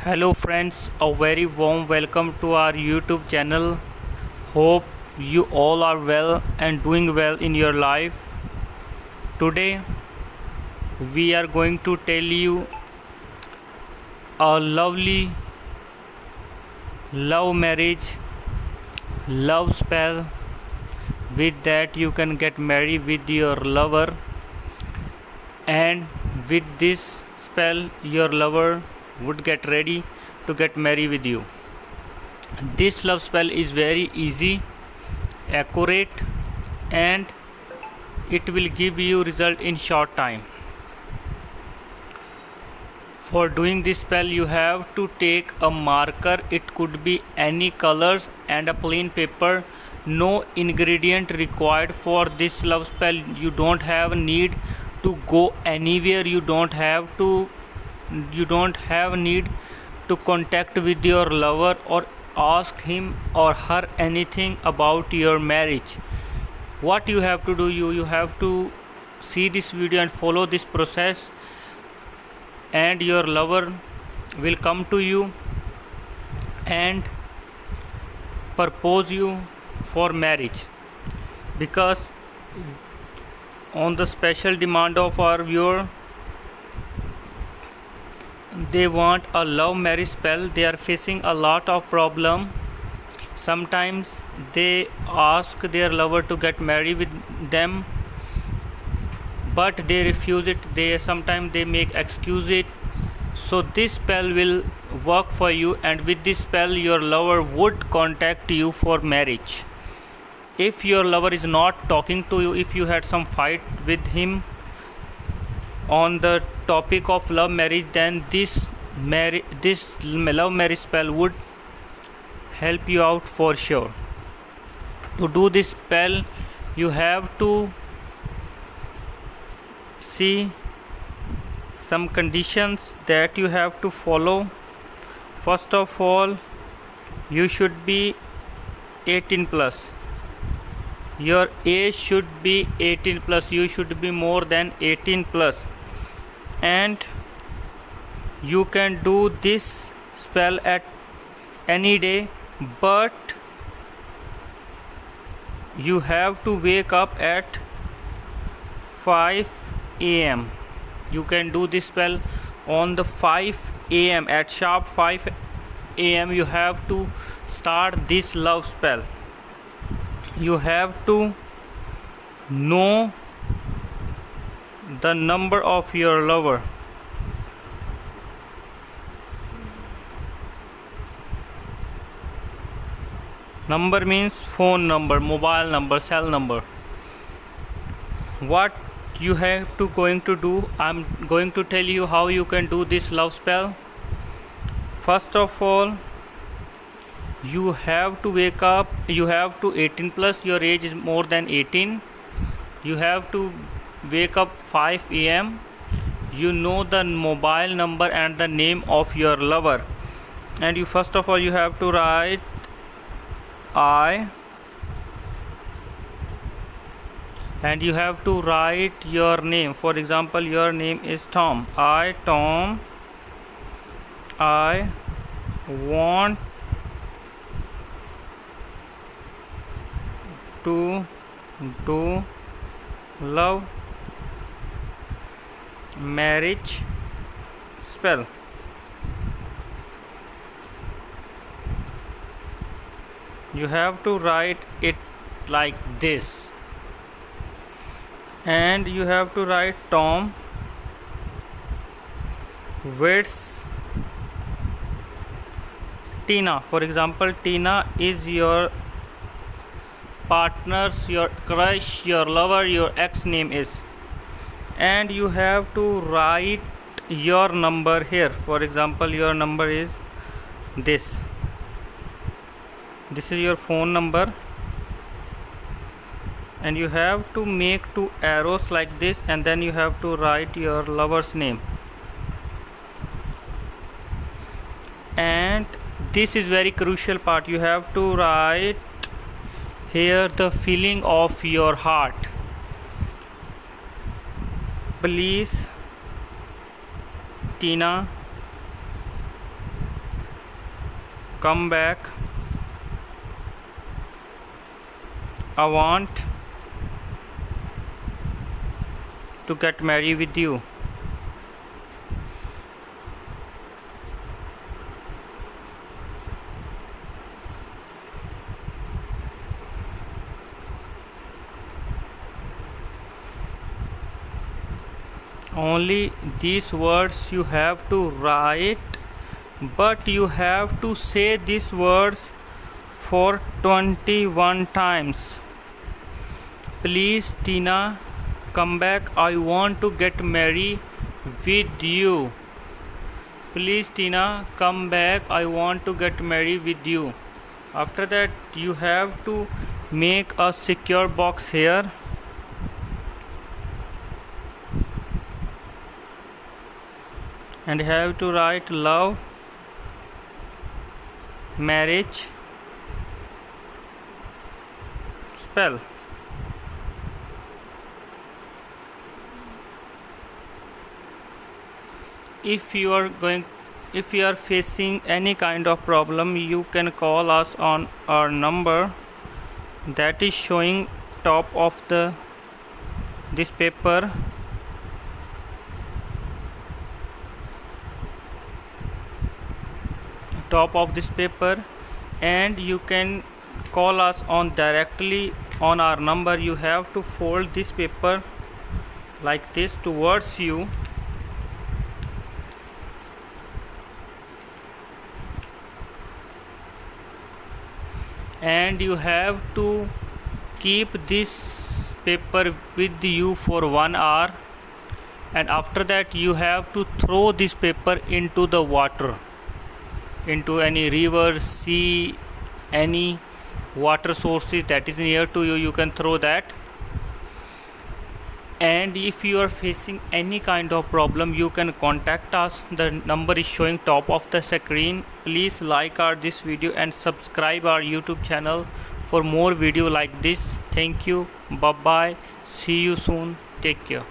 Hello friends, a very warm welcome to our YouTube channel. Hope you all are well and doing well in your life. Today we are going to tell you a lovely love marriage, love spell. With that you can get married with your lover, and with this spell your lover would get ready to get married with you. This love spell is very easy, accurate, and it will give you result in short time. For doing this spell you have to take a marker, it could be any colors, and a plain paper. No ingredient required for this love spell. You don't have need to go anywhere, you don't have need to contact with your lover or ask him or her anything about your marriage. What you have to do, you have to see this video and follow this process, and your lover will come to you and propose you for marriage. Because on the special demand of our viewer, they want a love marriage spell. They are facing a lot of problem. Sometimes they ask their lover to get married with them, but they refuse it. Sometimes they make excuse it. So this spell will work for you, and with this spell your lover would contact you for marriage. If your lover is not talking to you, if you had some fight with him on the topic of love marriage, then this love marriage spell would help you out for sure. To do this spell you have to see some conditions that you have to follow. First of all, you should be 18 plus. Your age should be 18 plus. You should be more than 18 plus, and you can do this spell at any day, but you have to wake up at 5 a.m. You can do this spell on the 5 a.m. At sharp 5 a.m. you have to start this love spell. You have to know the number of your lover. Number means phone number, mobile number, cell number. What you have to going to do, I'm going to tell you how you can do this love spell. First of all, you have to wake up, you have to 18 plus, your age is more than 18. You have to wake up 5 a.m. You know the mobile number and the name of your lover, and you first of all you have to write I, and you have to write your name. For example, your name is Tom. Tom, I want to do love marriage spell. You have to write it like this, and you have to write Tom with Tina. For example, Tina is your partner's, your crush, your lover, your ex name is, and you have to write your number here. For example, your number is this is your phone number, and you have to make 2 arrows like this, and then you have to write your lover's name. And this is very crucial part, you have to write here the feeling of your heart. Please Tina, come back. I want to get married with you. Only these words you have to write, but you have to say these words for 21 times. Please, Tina, come back. I want to get married with you. Please, Tina, come back. I want to get married with you. After that, you have to make a secure box here. And have to write love, marriage, spell. If you are facing any kind of problem, you can call us on our number that is showing top of this paper. Top of this paper, and you can call us on directly on our number. You have to fold this paper like this towards you, and you have to keep this paper with you for 1 hour, and after that you have to throw this paper into the water, into any river, sea, any water sources that is near to you. You can throw that. And if you are facing any kind of problem, you can contact us. The number is showing top of the screen. Please like this video and subscribe our YouTube channel for more video like this. Thank you. Bye bye. See you soon. Take care.